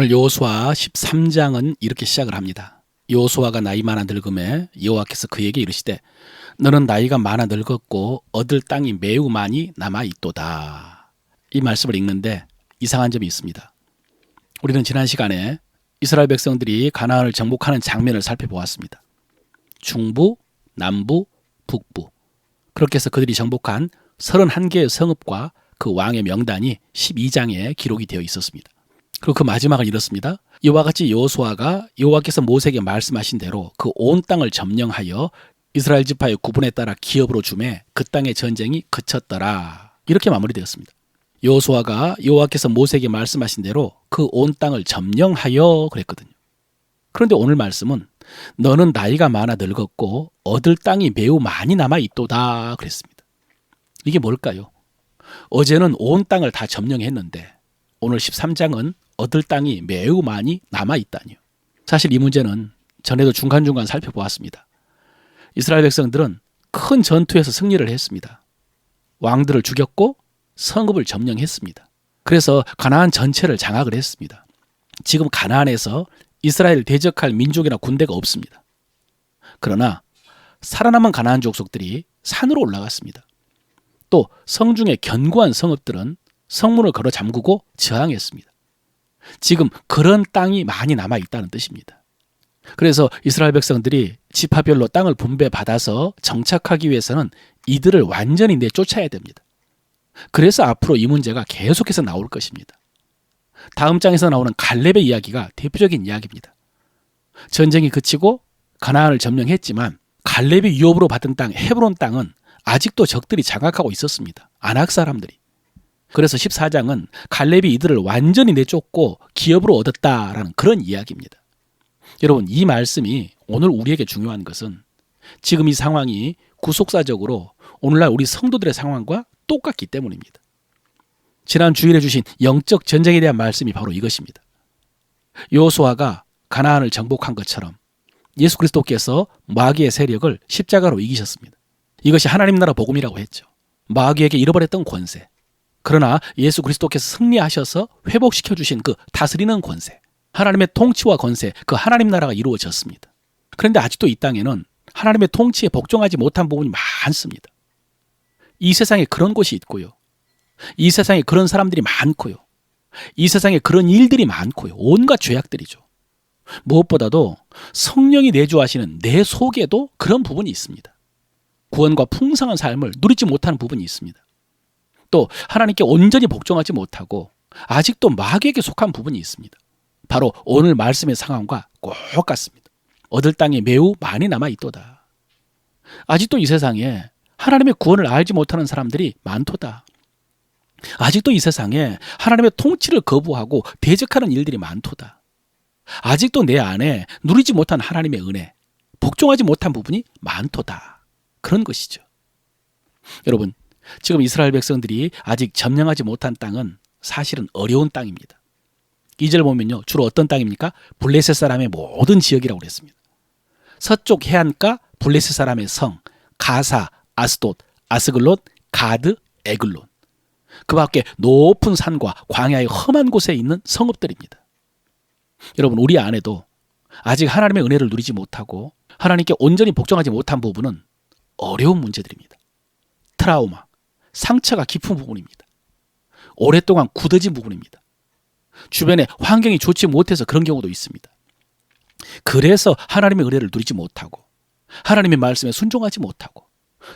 오늘 여호수아 13장은 이렇게 시작을 합니다. 여호수아가 나이 많아 늙음에 여호와께서 그에게 이르시되 너는 나이가 많아 늙었고 얻을 땅이 매우 많이 남아있도다. 이 말씀을 읽는데 이상한 점이 있습니다. 우리는 지난 시간에 이스라엘 백성들이 가나안을 정복하는 장면을 살펴보았습니다. 중부, 남부, 북부, 그렇게 해서 그들이 정복한 31개의 성읍과 그 왕의 명단이 12장에 기록이 되어 있었습니다. 그리고 그 마지막은 이렇습니다. 이와 같이 여호수아가 여호와께서 모세에게 말씀하신 대로 그 온 땅을 점령하여 이스라엘 지파의 구분에 따라 기업으로 주매 그 땅의 전쟁이 그쳤더라. 이렇게 마무리되었습니다. 여호수아가 여호와께서 모세에게 말씀하신 대로 그 온 땅을 점령하여 그랬거든요. 그런데 오늘 말씀은 너는 나이가 많아 늙었고 얻을 땅이 매우 많이 남아있도다 그랬습니다. 이게 뭘까요? 어제는 온 땅을 다 점령했는데 오늘 13장은 얻을 땅이 매우 많이 남아있다니요. 사실 이 문제는 전에도 중간중간 살펴보았습니다. 이스라엘 백성들은 큰 전투에서 승리를 했습니다. 왕들을 죽였고 성읍을 점령했습니다. 그래서 가나안 전체를 장악을 했습니다. 지금 가나안에서 이스라엘을 대적할 민족이나 군대가 없습니다. 그러나 살아남은 가나안 족속들이 산으로 올라갔습니다. 또 성중의 견고한 성읍들은 성문을 걸어 잠그고 저항했습니다. 지금 그런 땅이 많이 남아있다는 뜻입니다. 그래서 이스라엘 백성들이 지파별로 땅을 분배받아서 정착하기 위해서는 이들을 완전히 내쫓아야 됩니다. 그래서 앞으로 이 문제가 계속해서 나올 것입니다. 다음 장에서 나오는 갈렙의 이야기가 대표적인 이야기입니다. 전쟁이 그치고 가나안을 점령했지만 갈렙이 위협으로 받은 땅 헤브론 땅은 아직도 적들이 장악하고 있었습니다. 아낙 사람들이. 그래서 14장은 갈렙이 이들을 완전히 내쫓고 기업으로 얻었다라는 그런 이야기입니다. 여러분, 이 말씀이 오늘 우리에게 중요한 것은 지금 이 상황이 구속사적으로 오늘날 우리 성도들의 상황과 똑같기 때문입니다. 지난 주일에 주신 영적 전쟁에 대한 말씀이 바로 이것입니다. 여호수아가 가나안을 정복한 것처럼 예수 그리스도께서 마귀의 세력을 십자가로 이기셨습니다. 이것이 하나님 나라 복음이라고 했죠. 마귀에게 잃어버렸던 권세. 그러나 예수 그리스도께서 승리하셔서 회복시켜 주신 그 다스리는 권세, 하나님의 통치와 권세, 그 하나님 나라가 이루어졌습니다. 그런데 아직도 이 땅에는 하나님의 통치에 복종하지 못한 부분이 많습니다. 이 세상에 그런 곳이 있고요. 이 세상에 그런 사람들이 많고요. 이 세상에 그런 일들이 많고요. 온갖 죄악들이죠. 무엇보다도 성령이 내주하시는 내 속에도 그런 부분이 있습니다. 구원과 풍성한 삶을 누리지 못하는 부분이 있습니다. 또 하나님께 온전히 복종하지 못하고 아직도 마귀에게 속한 부분이 있습니다. 바로 오늘 말씀의 상황과 똑같습니다. 얻을 땅이 매우 많이 남아있도다. 아직도 이 세상에 하나님의 구원을 알지 못하는 사람들이 많도다. 아직도 이 세상에 하나님의 통치를 거부하고 대적하는 일들이 많도다. 아직도 내 안에 누리지 못한 하나님의 은혜, 복종하지 못한 부분이 많도다. 그런 것이죠. 여러분, 지금 이스라엘 백성들이 아직 점령하지 못한 땅은 사실은 어려운 땅입니다. 2절 보면요, 주로 어떤 땅입니까? 블레셋 사람의 모든 지역이라고 그랬습니다. 서쪽 해안가 블레셋 사람의 성, 가사, 아스돗, 아스글롯, 가드, 에글론. 그 밖에 높은 산과 광야의 험한 곳에 있는 성읍들입니다. 여러분, 우리 안에도 아직 하나님의 은혜를 누리지 못하고 하나님께 온전히 복종하지 못한 부분은 어려운 문제들입니다. 트라우마, 상처가 깊은 부분입니다. 오랫동안 굳어진 부분입니다. 주변에 환경이 좋지 못해서 그런 경우도 있습니다. 그래서 하나님의 은혜를 누리지 못하고 하나님의 말씀에 순종하지 못하고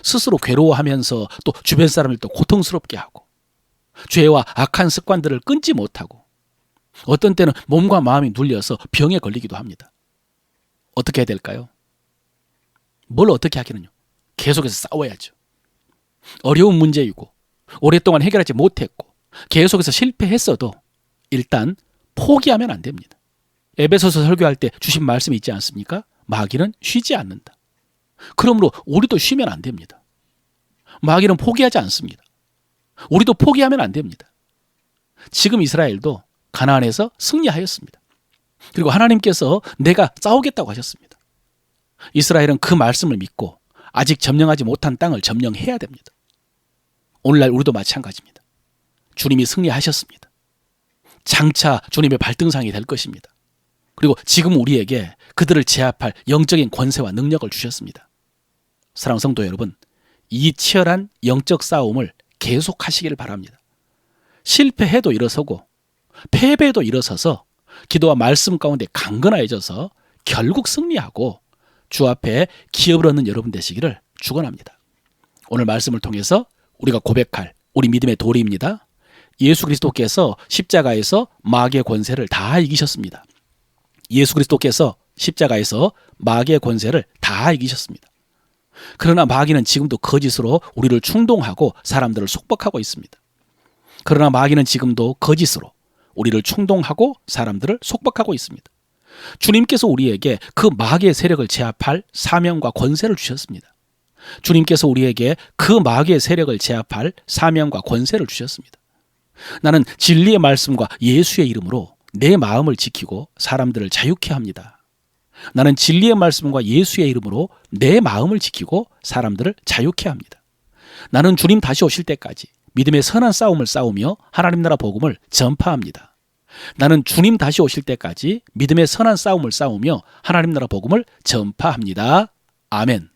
스스로 괴로워하면서 또 주변 사람을 또 고통스럽게 하고 죄와 악한 습관들을 끊지 못하고 어떤 때는 몸과 마음이 눌려서 병에 걸리기도 합니다. 어떻게 해야 될까요? 뭘 어떻게 하기는요? 계속해서 싸워야죠. 어려운 문제이고 오랫동안 해결하지 못했고 계속해서 실패했어도 일단 포기하면 안 됩니다. 에베소서 설교할 때 주신 말씀이 있지 않습니까? 마귀는 쉬지 않는다. 그러므로 우리도 쉬면 안 됩니다. 마귀는 포기하지 않습니다. 우리도 포기하면 안 됩니다. 지금 이스라엘도 가나안에서 승리하였습니다. 그리고 하나님께서 내가 싸우겠다고 하셨습니다. 이스라엘은 그 말씀을 믿고 아직 점령하지 못한 땅을 점령해야 됩니다. 오늘날 우리도 마찬가지입니다. 주님이 승리하셨습니다. 장차 주님의 발등상이 될 것입니다. 그리고 지금 우리에게 그들을 제압할 영적인 권세와 능력을 주셨습니다. 사랑하는 성도 여러분, 이 치열한 영적 싸움을 계속하시길 바랍니다. 실패해도 일어서고 패배도 일어서서 기도와 말씀 가운데 강건해져서 결국 승리하고 주 앞에 기업을 얻는 여러분 되시기를 축원합니다. 오늘 말씀을 통해서 우리가 고백할 우리 믿음의 도리입니다. 예수 그리스도께서 십자가에서 마귀의 권세를 다 이기셨습니다. 예수 그리스도께서 십자가에서 마귀의 권세를 다 이기셨습니다. 그러나 마귀는 지금도 거짓으로 우리를 충동하고 사람들을 속박하고 있습니다. 그러나 마귀는 지금도 거짓으로 우리를 충동하고 사람들을 속박하고 있습니다. 주님께서 우리에게 그 마귀의 세력을 제압할 사명과 권세를 주셨습니다. 주님께서 우리에게 그 마귀의 세력을 제압할 사명과 권세를 주셨습니다. 나는 진리의 말씀과 예수의 이름으로 내 마음을 지키고 사람들을 자유케 합니다. 나는 진리의 말씀과 예수의 이름으로 내 마음을 지키고 사람들을 자유케 합니다. 나는 주님 다시 오실 때까지 믿음의 선한 싸움을 싸우며 하나님 나라 복음을 전파합니다. 나는 주님 다시 오실 때까지 믿음의 선한 싸움을 싸우며 하나님 나라 복음을 전파합니다. 아멘.